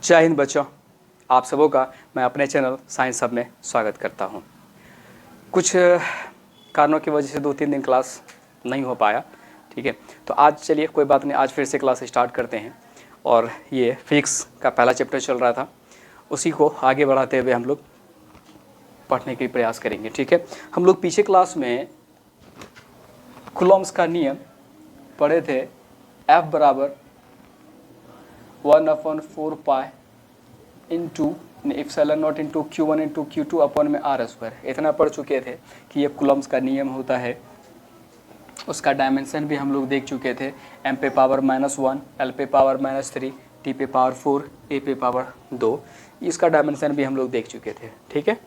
जय हिंद बच्चों, आप सबों का मैं अपने चैनल साइंस हब में स्वागत करता हूं। कुछ कारणों की वजह से 2-3 दिन क्लास नहीं हो पाया, ठीक है। तो आज चलिए कोई बात नहीं, आज फिर से क्लास स्टार्ट करते हैं। और ये फिजिक्स का पहला चैप्टर चल रहा था, उसी को आगे बढ़ाते हुए हम लोग पढ़ने के प्रयास करेंगे, ठीक है। हम लोग पीछे क्लास में कूलॉम्स का नियम पढ़े थे। F बराबर 1/4 pi into epsilon not into Q1 into Q2 upon में R स्क्वायर। इतना पढ़ चुके थे कि ये कूलॉम्स का नियम होता है। उसका डायमेंशन भी हम लोग देख चुके थे, m पे पावर -1, l पे पावर -3, t पे पावर 4, a पे पावर 2। इसका डायमेंशन भी हम लोग देख चुके थे, ठीक है।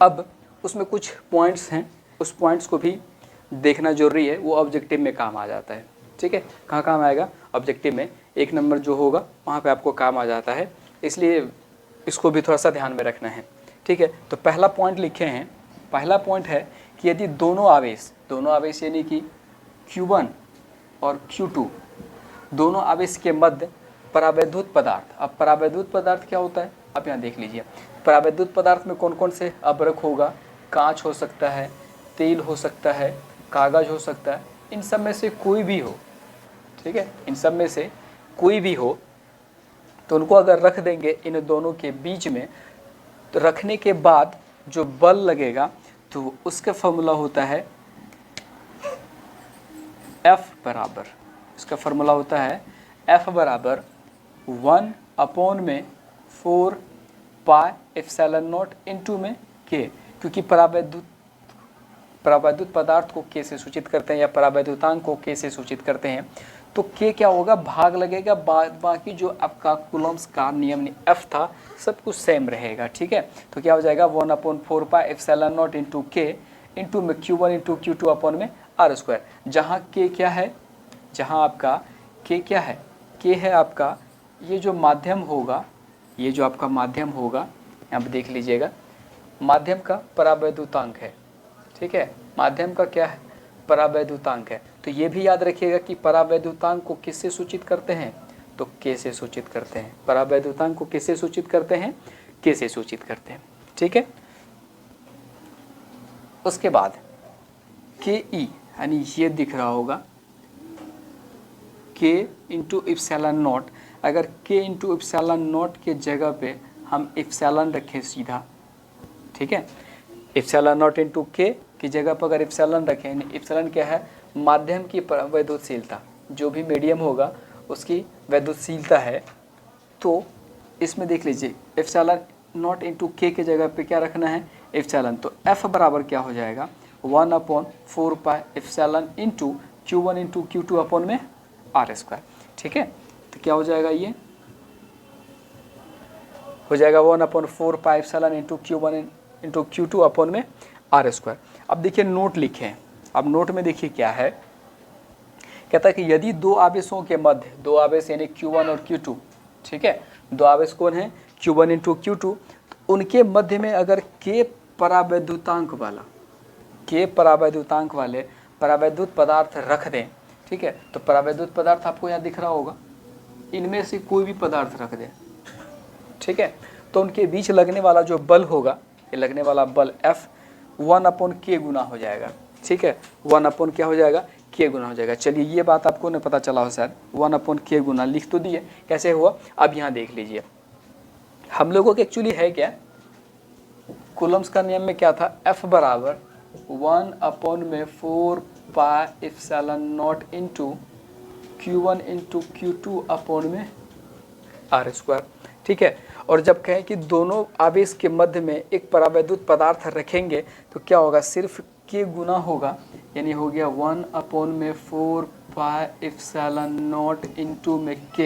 अब उसमें कुछ पॉइंट्स हैं, उस पॉइंट्स को भी देखना जरूरी है, वो ऑब्जेक्टिव में काम आ जाता है, ठीक है। कहाँ काम आएगा? ऑब्जेक्टिव में 1 नंबर जो होगा वहाँ पे आपको काम आ जाता है, इसलिए इसको भी थोड़ा सा ध्यान में रखना है, ठीक है। तो पहला पॉइंट लिखे हैं, पहला पॉइंट है कि यदि दोनों आवेश यानी कि Q1 और Q2 दोनों आवेश के मध्य परावैद्युत पदार्थ। अब परावैद्युत पदार्थ क्या होता है आप यहाँ देख लीजिए। परावैद्युत पदार्थ में कौन कौन से अभ्रक होगा? कांच हो सकता है, तेल हो सकता है, कागज हो सकता है, इन सब में से कोई भी हो, ठीक है। इन सब में से कोई भी हो तो उनको अगर रख देंगे इन दोनों के बीच में, तो रखने के बाद जो बल लगेगा तो उसका फॉर्मूला होता है F बराबर, इसका फॉर्मूला होता है F बराबर 1/4 पाई एप्सिलॉन नॉट इंटू में K, क्योंकि परावैद्युत पदार्थ को K से सूचित करते हैं या परावैद्युतांक को K से सूचित करते हैं, तो K क्या होगा? भाग लगेगा, बाकी जो आपका कूलॉम्स का नियम F था सब कुछ सेम रहेगा, ठीक है। तो क्या हो जाएगा? 1/4 pi epsilon not into K into में Q1 इंटू Q2 अपॉन में R स्क्वायर। जहाँ K क्या है, जहाँ आपका K क्या है? K है आपका ये जो माध्यम होगा, ये जो आपका माध्यम होगा, यहाँ पे देख लीजिएगा, माध्यम का परावैद्युतांक है, ठीक है। माध्यम का क्या है? परावैद्युतांक है। तो ये भी याद रखिएगा कि परावैद्युतांक को किससे सूचित करते हैं? तो K से सूचित करते हैं। परावैद्युतांक को किससे सूचित करते हैं? K से सूचित करते हैं, ठीक है। उसके बाद KE यानी ये दिख रहा होगा K इंटू एप्सिलॉन नॉट। अगर K इंटू एप्सिलॉन नॉट के जगह पे हम एप्सिलॉन रखें सीधा, ठीक है। एप्सिलॉन नॉट इंटू K की जगह पर अगर एप्सिलॉन रखें, एप्सिलॉन क्या है? माध्यम की वैद्युतशीलता, जो भी मीडियम होगा उसकी वैद्युतशीलता है। तो इसमें देख लीजिए एप्सिलॉन नॉट इंटू K के जगह पे क्या रखना है? एप्सिलॉन। तो F बराबर क्या हो जाएगा? 1/4 pi epsilon into Q1 into Q2 upon में R स्क्वायर, ठीक है। तो क्या हो जाएगा? ये हो जाएगा 1/4 pi epsilon into Q1 into Q2 upon में R स्क्वायर। अब देखिए नोट लिखे हैं, अब नोट में देखिए क्या है, कहता है कि यदि दो आवेशों के मध्य, दो आवेश यानी Q1 और Q2, ठीक है, दो आवेश कौन है? Q1 इंटू Q2, तो उनके मध्य में अगर K परावैद्युतांक वाले परावैद्युत पदार्थ रख दें, ठीक है। तो परावैद्युत पदार्थ आपको यहाँ दिख रहा होगा, इनमें से कोई भी पदार्थ रख दें, ठीक है, तो उनके बीच लगने वाला जो बल होगा, ये लगने वाला बल F 1/K गुना हो जाएगा, ठीक है। 1/ क्या हो जाएगा? K गुना हो जाएगा। चलिए ये बात आपको नहीं पता चला हो शायद, 1/K गुना लिख तो दिए, कैसे हुआ? अब यहाँ देख लीजिए, हम लोगों के एक्चुअली है क्या, कूलॉम्स का नियम में क्या था? F बराबर 1/4 pi epsilon not into Q1 into Q2 upon में R स्क्वायर, ठीक है। और जब कहें कि दोनों आवेश के मध्य में एक परावैद्युत पदार्थ रखेंगे तो क्या होगा? सिर्फ K गुना होगा, यानी हो गया 1/4 पाई एप्सिलॉन नॉट इंटू में K,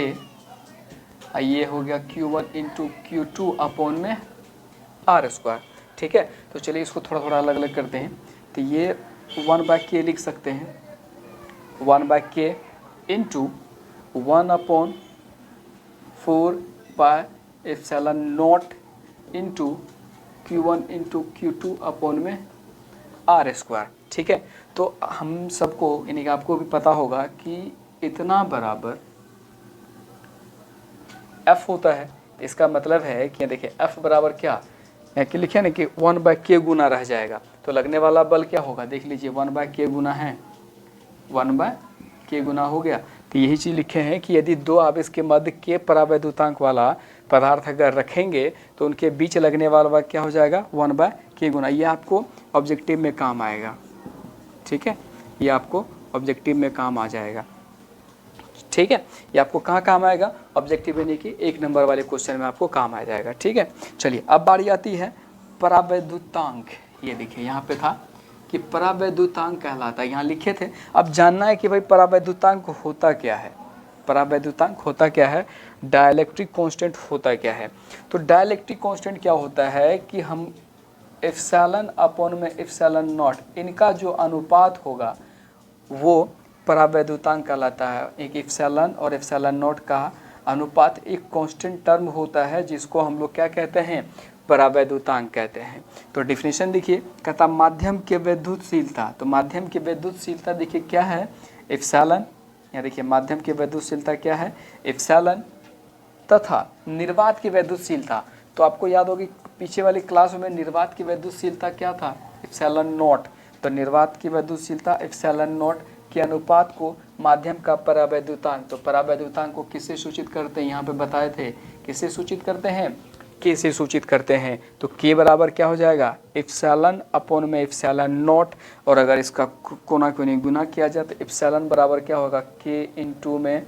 ये हो गया Q1 इंटू Q2 अपॉन में R स्क्वायर, ठीक है। तो चलिए इसको थोड़ा थोड़ा अलग अलग करते हैं। तो ये 1/K लिख सकते हैं, 1/K into 1/4 pi epsilon not into Q1 into Q2 upon में R स्क्वायर, ठीक है। तो हम सबको यानी कि आपको भी पता होगा कि इतना बराबर F होता है, इसका मतलब है कि देखिए F बराबर क्या है कि लिखे ना कि 1/k गुना रह जाएगा, तो लगने वाला बल क्या होगा देख लीजिए 1/k गुना है, 1/k गुना हो गया। तो यही चीज़ लिखे हैं कि यदि दो आवेश के मध्य k परावैद्युतांक वाला पदार्थ अगर रखेंगे तो उनके बीच लगने वाला बल क्या हो जाएगा 1/k गुना। ये आपको ऑब्जेक्टिव में काम आएगा, ठीक है, ये आपको ऑब्जेक्टिव में काम आ जाएगा, ठीक है। ये आपको कहाँ काम आएगा, ऑब्जेक्टिव यानी कि 1 नंबर वाले क्वेश्चन में आपको काम आ जाएगा, ठीक है। चलिए अब बारी आती है परावैद्युतांक। ये देखिए यहाँ पे था कि परावैद्युतांक कहलाता है, यहाँ लिखे थे। अब जानना है कि भाई परावैद्युतांक होता क्या है, परावैद्युतांक होता क्या है, डाइलेक्ट्रिक कांस्टेंट होता क्या है। तो डाइलेक्ट्रिक कांस्टेंट क्या होता है कि हम एप्सिलॉन अपॉन में एप्सिलॉन नॉट, इनका जो अनुपात होगा वो परावैद्युतांक कहलाता है। एक एप्सिलॉन और एप्सिलॉन नॉट का अनुपात एक कांस्टेंट टर्म होता है जिसको हम लोग क्या कहते हैं, परावैद्युतांक कहते हैं। तो डिफिनेशन देखिए, कहता माध्यम की वैद्युतशीलता, तो माध्यम की वैद्युतशीलता देखिए क्या है, एप्सिलॉन, यहाँ देखिए माध्यम की वैद्युतशीलता क्या है, एप्सिलॉन, तथा निर्वात की वैद्युतशीलता। तो आपको याद होगी पीछे वाली क्लास में निर्वात की वैद्युतशीलता क्या था, एप्सिलॉन नॉट। तो निर्वात की वैद्युतशीलता एप्सिलॉन नॉट के अनुपात को माध्यम का परावैद्युतांक, तो परावैद्युतांक को किससे सूचित करते हैं, यहाँ पे बताए थे किससे सूचित करते हैं, के से सूचित करते हैं। तो के बराबर क्या हो जाएगा, एप्सिलॉन अपॉन में एप्सिलॉन नॉट, और अगर इसका कोना कोनी गुना किया जाए तो एप्सिलॉन बराबर क्या होगा, के इंटू में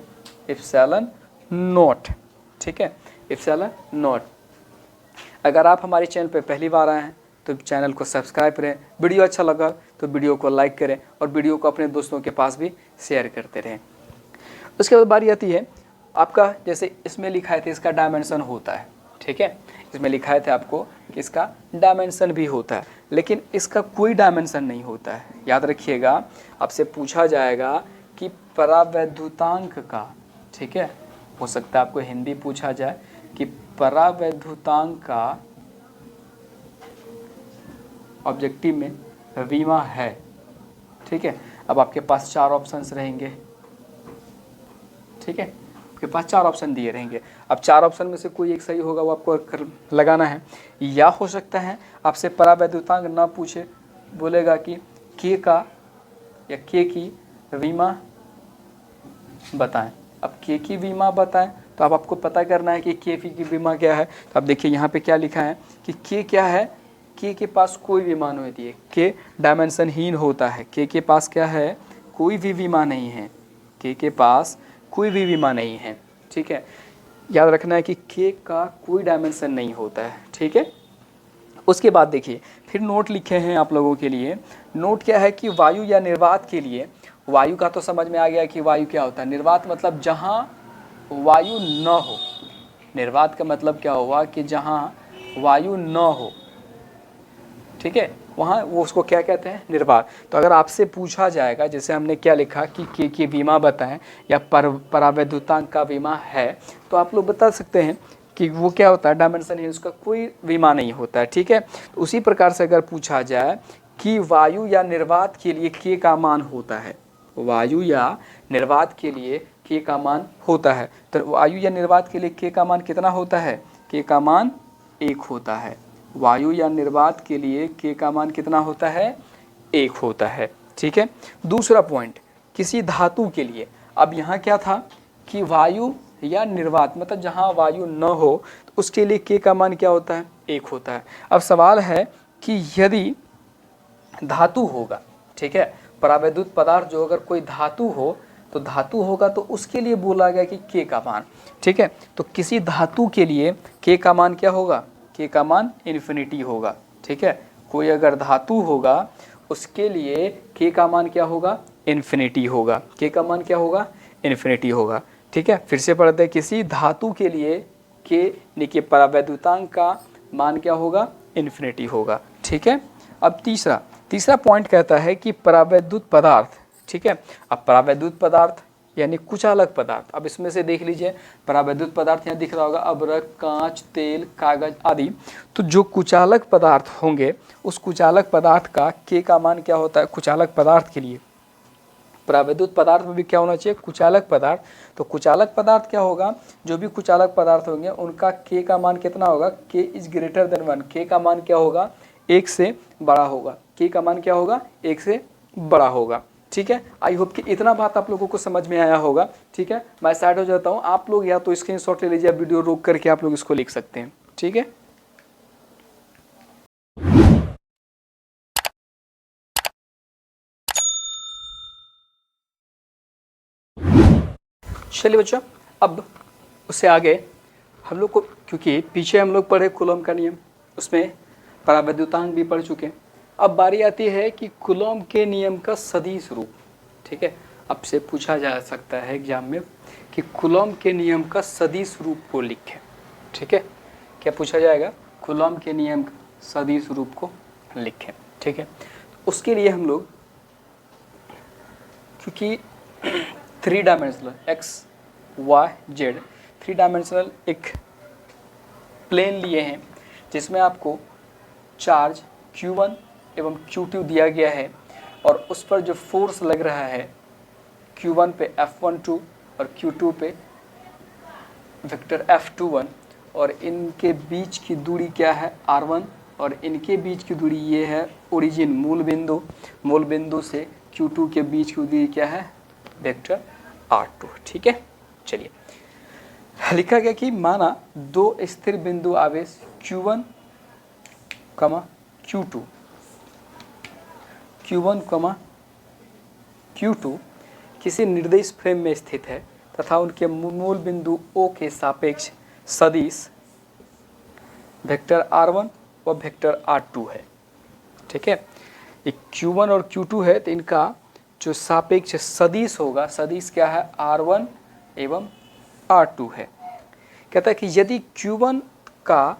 एप्सिलॉन नॉट, ठीक है, एप्सिलॉन नॉट। अगर आप हमारे चैनल पर पहली बार आए हैं तो चैनल को सब्सक्राइब करें, वीडियो अच्छा लगा तो वीडियो को लाइक करें और वीडियो को अपने दोस्तों के पास भी शेयर करते रहें। उसके बाद बारी आती है आपका, जैसे इसमें लिखा है इसका डायमेंशन होता है, ठीक है, इसमें लिखा है आपको कि इसका डायमेंशन भी होता है, लेकिन इसका कोई डायमेंशन नहीं होता है। याद रखिएगा, आपसे पूछा जाएगा कि परावैद्युतांक का, ठीक है, हो सकता है आपको हिंदी पूछा जाए कि परावैद्युतांक का ऑब्जेक्टिव में विमा है, ठीक है। अब आपके पास 4 ऑप्शंस रहेंगे, ठीक है, आपके पास 4 ऑप्शन दिए रहेंगे। अब 4 ऑप्शन में से कोई एक सही होगा, वो आपको लगाना है। या हो सकता है आपसे परावैद्युतांक ना पूछे, बोलेगा कि के का या के की विमा बताएं। अब के की विमा बताएं तो अब आपको पता करना है कि के की विमा क्या है। तो अब देखिए यहाँ पे क्या लिखा है कि के क्या है, के पास कोई विमा नहीं होती है, के डायमेंशनहीन होता है, के पास क्या है, कोई भी विमा नहीं है, के पास कोई भी विमा नहीं है, ठीक है। याद रखना है कि के का कोई डायमेंशन नहीं होता है, ठीक है। उसके बाद देखिए फिर नोट लिखे हैं आप लोगों के लिए। नोट क्या है कि वायु या निर्वात के लिए, वायु का तो समझ में आ गया कि वायु क्या होता है, निर्वात मतलब जहाँ वायु न हो, निर्वात का मतलब क्या हुआ कि जहाँ वायु न हो, ठीक है, वहाँ वो उसको क्या कहते हैं, निर्वात। तो अगर आपसे पूछा जाएगा, जैसे हमने क्या लिखा कि के विमा बताएं या परावैद्युतांक का विमा है, तो आप लोग बता सकते हैं कि वो क्या होता है, डायमेंशन है, उसका कोई विमा नहीं होता है, ठीक है। तो उसी प्रकार से अगर पूछा जाए कि वायु या निर्वात के लिए के का मान होता है, वायु या निर्वात के लिए के का मान होता है, तो वायु या निर्वात के लिए के का मान कितना होता है, के का मान 1 होता है। वायु या निर्वात के लिए के का मान कितना होता है, 1 होता है, ठीक है। दूसरा पॉइंट, किसी धातु के लिए, अब यहाँ क्या था कि वायु या निर्वात मतलब जहाँ वायु न हो तो उसके लिए के का मान क्या होता है, 1 होता है। अब सवाल है कि यदि धातु होगा, ठीक है, परावैद्युत पदार्थ जो अगर कोई धातु हो तो धातु होगा तो उसके लिए बोला गया कि के का मान, ठीक है। तो किसी धातु के लिए के का मान क्या होगा, के का मान इन्फिनिटी होगा, ठीक है। कोई अगर धातु होगा उसके लिए के का मान क्या होगा, इन्फिनिटी होगा, के का मान क्या होगा, इन्फिनिटी होगा, ठीक है। फिर से पढ़ते हैं, किसी धातु के लिए के यानी कि परावैद्युतांक का मान क्या होगा, इन्फिनिटी होगा, ठीक है। अब तीसरा पॉइंट कहता है कि परावैद्युत पदार्थ, ठीक है। अब परावैद्युत पदार्थ यानी कुचालक पदार्थ, अब इसमें से देख लीजिए परावैद्युत पदार्थ यहाँ दिख रहा होगा, अभ्रक, कांच, तेल, कागज आदि। तो जो कुचालक पदार्थ होंगे उस कुचालक पदार्थ का के का मान क्या होता है, कुचालक पदार्थ के लिए प्रावैद्युत पदार्थ में भी क्या होना चाहिए, कुचालक पदार्थ। तो कुचालक पदार्थ क्या होगा, जो भी कुचालक पदार्थ होंगे उनका के का मान कितना होगा, के इज ग्रेटर देन 1, के का मान क्या होगा, 1 से बड़ा होगा, के का मान क्या होगा, 1 से बड़ा होगा। ठीक है, आई होप कि इतना बात आप लोगों को समझ में आया होगा। ठीक है, मैं स्टार्ट हो जाता हूँ, आप लोग या तो स्क्रीनशॉट ले लीजिए, वीडियो रोक करके आप लोग इसको लिख सकते हैं। ठीक है, चलिए बच्चों, अब उससे आगे हम लोग को, क्योंकि पीछे हम लोग पढ़े कूलॉम का नियम, उसमें परावैद्युतांक भी पढ़ चुके हैं। अब बारी आती है कि कूलॉम के नियम का सदिश रूप। ठीक है, अब से पूछा जा सकता है एग्जाम में कि कूलॉम के नियम का सदिश रूप को लिखें। ठीक है, क्या पूछा जाएगा, कूलॉम के नियम का सदिश रूप को लिखें। ठीक है, उसके लिए हम लोग, क्योंकि 3 dimensional X Y Z 3 dimensional एक प्लेन लिए हैं, जिसमें आपको चार्ज Q1 एवं Q2 दिया गया है, और उस पर जो फोर्स लग रहा है Q1 पे F12 और Q2 पे वेक्टर F21, और इनके बीच की दूरी क्या है R1, और इनके बीच की दूरी ये है ओरिजिन मूल बिंदु से Q2 के बीच की दूरी क्या है, वेक्टर R2। ठीक है, चलिए लिखा गया कि माना 2 स्थिर बिंदु आवेश Q1, Q2 किसी निर्देश फ्रेम में स्थित है तथा उनके मूल बिंदु O के सापेक्ष सदिश वेक्टर R1 व वेक्टर R2 है। ठीक है, ये Q1 और Q2 है, तो इनका जो सापेक्ष सदिश होगा, सदिश क्या है, R1 एवं R2 है। कहता है कि यदि Q1 का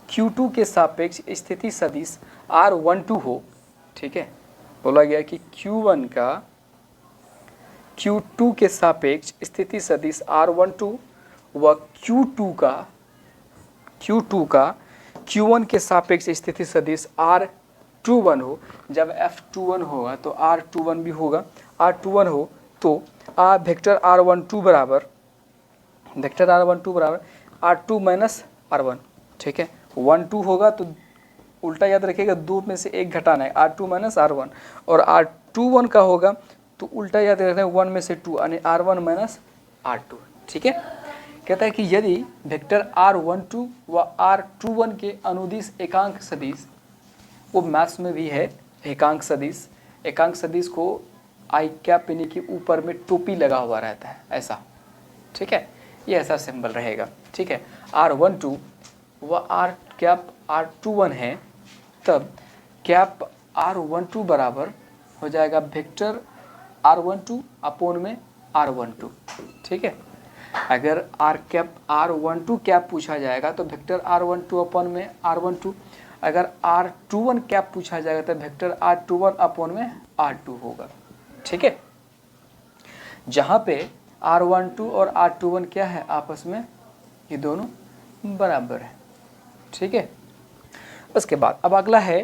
Q2 के सापेक्ष स्थिति सदिश R12 हो। ठीक है, बोला गया कि Q1 का Q2 के सापेक्ष स्थिति सदिश R12 व Q2 का Q1 के सापेक्ष स्थिति सदिश R21 हो। जब F21 होगा तो R21 भी होगा, R21 हो तो वेक्टर R12 बराबर R2 माइनस R1। ठीक है, 1 2 होगा तो उल्टा याद रखिएगा, 2 में से 1 घटाना है, R2 माइनस R1, और R21 का होगा तो उल्टा याद रखना है, 1 में से 2 यानी R1 माइनस R2। ठीक है, कहता है कि यदि वेक्टर R12 व R21 के अनुदिश एकांक सदिश, वो मैथ्स में भी है एकांक सदिश को आई कैप यानी कि ऊपर में टोपी लगा हुआ रहता है ऐसा। ठीक है, ये ऐसा सिंबल रहेगा। ठीक है, R12 व R कैप R21 है, तब कैप R12 बराबर हो जाएगा वेक्टर R12 अपोन में R12। ठीक है, अगर R कैप R12 कैप पूछा जाएगा तो वेक्टर R12 अपोन में R12, अगर R21 कैप पूछा जाएगा तो वेक्टर R21 अपोन में R2 होगा। ठीक है, जहाँ पे R12 और R21 क्या है, आपस में ये दोनों बराबर है। ठीक है, उसके बाद अब अगला है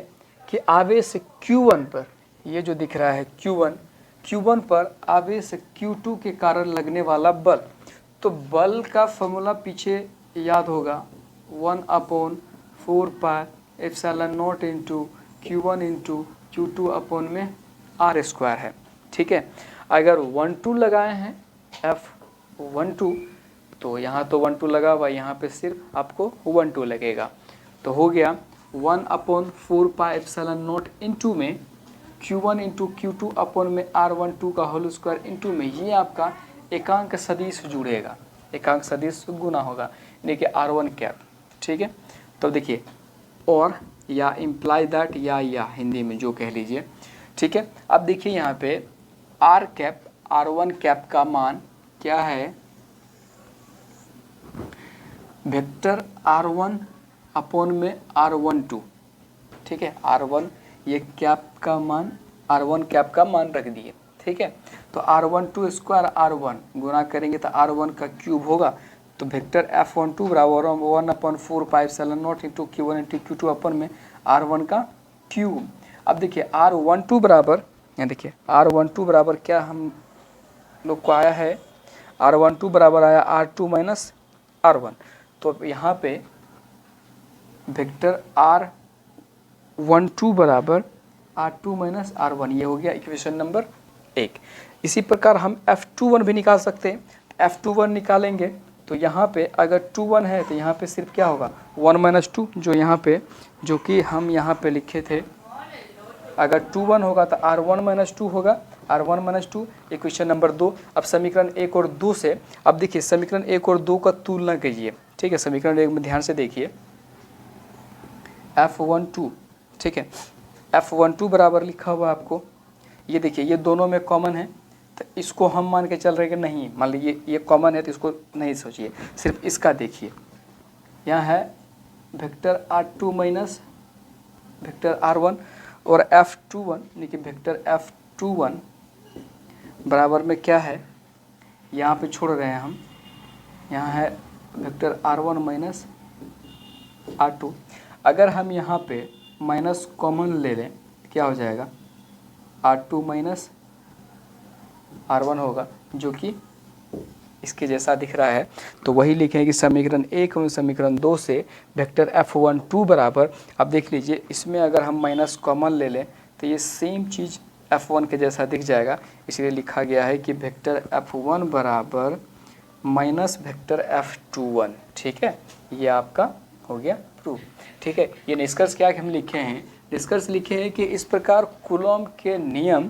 कि आवेश Q1 पर, ये जो दिख रहा है Q1 पर आवेश Q2 के कारण लगने वाला बल, तो बल का फॉर्मूला पीछे याद होगा, 1/4 pi epsilon not into Q1 into Q2 upon में R² है। ठीक है, अगर 1 2 लगाए हैं F12, तो यहाँ तो 1 2 लगा हुआ, यहाँ पे सिर्फ आपको 1 2 लगेगा, तो हो गया 1/4 पाई एप्सिलॉन नॉट इंटू में Q1 इंटू Q2 अपोन में R12 का होल स्क्वायर इंटू में, ये आपका एकांक सदिश जुड़ेगा, एकांक सदिश गुना होगा यानी कि R1 कैप। ठीक है, तो देखिए, और या इम्प्लाई दैट या हिंदी में जो कह लीजिए। ठीक है, अब देखिए यहाँ पे R कैप R1 कैप का मान क्या है, वेक्टर R1 अपोन में R12। ठीक है, R1 ये कैप का मान, R1 कैप का मान रख दिए। ठीक है, तो R12 स्क्वायर R1 गुना करेंगे तो R1 का क्यूब होगा, तो वेक्टर F12 बराबर 1/4 pi epsilon not into Q1 into Q2 अपन में R1 का क्यूब। अब देखिए R12 बराबर, यहाँ देखिए R12 बराबर क्या हम लोग को आया है, R12 बराबर आया R2 माइनस R1। तो अब यहाँ पे वेक्टर R12 बराबर R2 माइनस R1, ये हो गया इक्वेशन नंबर 1। इसी प्रकार हम F21 भी निकाल सकते हैं। F21 निकालेंगे तो यहाँ पे अगर 21 है तो यहाँ पे सिर्फ क्या होगा 1 माइनस 2, जो यहाँ पे जो कि हम यहाँ पे लिखे थे, अगर 21 होगा तो R1 माइनस 2 होगा, R1 माइनस 2 इक्वेशन नंबर 2। अब समीकरण 1 और 2 से, अब देखिए समीकरण 1 और 2 का तुलना कीजिए, ठीक है। समीकरण 1 में ध्यान से देखिए, F12, ठीक है, F12 बराबर लिखा हुआ आपको, ये देखिए ये दोनों में कॉमन है, तो इसको हम मान के चल रहे हैं कि नहीं, मान लीजिए ये कॉमन है तो इसको नहीं सोचिए, सिर्फ इसका देखिए। यहाँ है vector R2 minus vector R1 और F21 यानी कि वेक्टर F21 बराबर में क्या है, यहाँ पे छोड़ रहे हैं हम, यहाँ है वेक्टर R1 माइनस R2। अगर हम यहाँ पे माइनस कॉमन ले लें क्या हो जाएगा, R2 माइनस R1 होगा, जो कि इसके जैसा दिख रहा है। तो वही लिखें कि समीकरण 1 और समीकरण 2 से वेक्टर F12 बराबर, अब देख लीजिए इसमें अगर हम माइनस कॉमन ले लें तो ये सेम चीज़ F1 के जैसा दिख जाएगा, इसलिए लिखा गया है कि वेक्टर F1 बराबर माइनस वेक्टर F21, ठीक है। ये आपका हो गया प्रूफ, ठीक है। ये निष्कर्ष क्या हम लिखे हैं, निष्कर्ष लिखे हैं कि इस प्रकार कूलॉम के नियम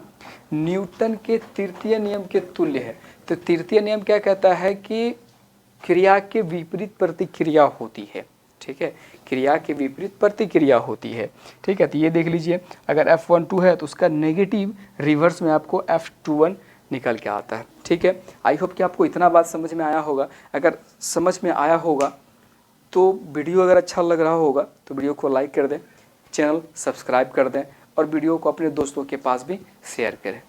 न्यूटन के तृतीय नियम के तुल्य है। तो तृतीय नियम क्या कहता है कि क्रिया के विपरीत प्रतिक्रिया होती है, ठीक है, क्रिया के विपरीत प्रतिक्रिया होती है, ठीक है। तो ये देख लीजिए, अगर F12 है तो उसका नेगेटिव रिवर्स में आपको F21 निकल के आता है, ठीक है। आई होप कि आपको इतना बात समझ में आया होगा। अगर समझ में आया होगा तो वीडियो अगर अच्छा लग रहा होगा तो वीडियो को लाइक कर दें, चैनल सब्सक्राइब कर दें और वीडियो को अपने दोस्तों के पास भी शेयर करें।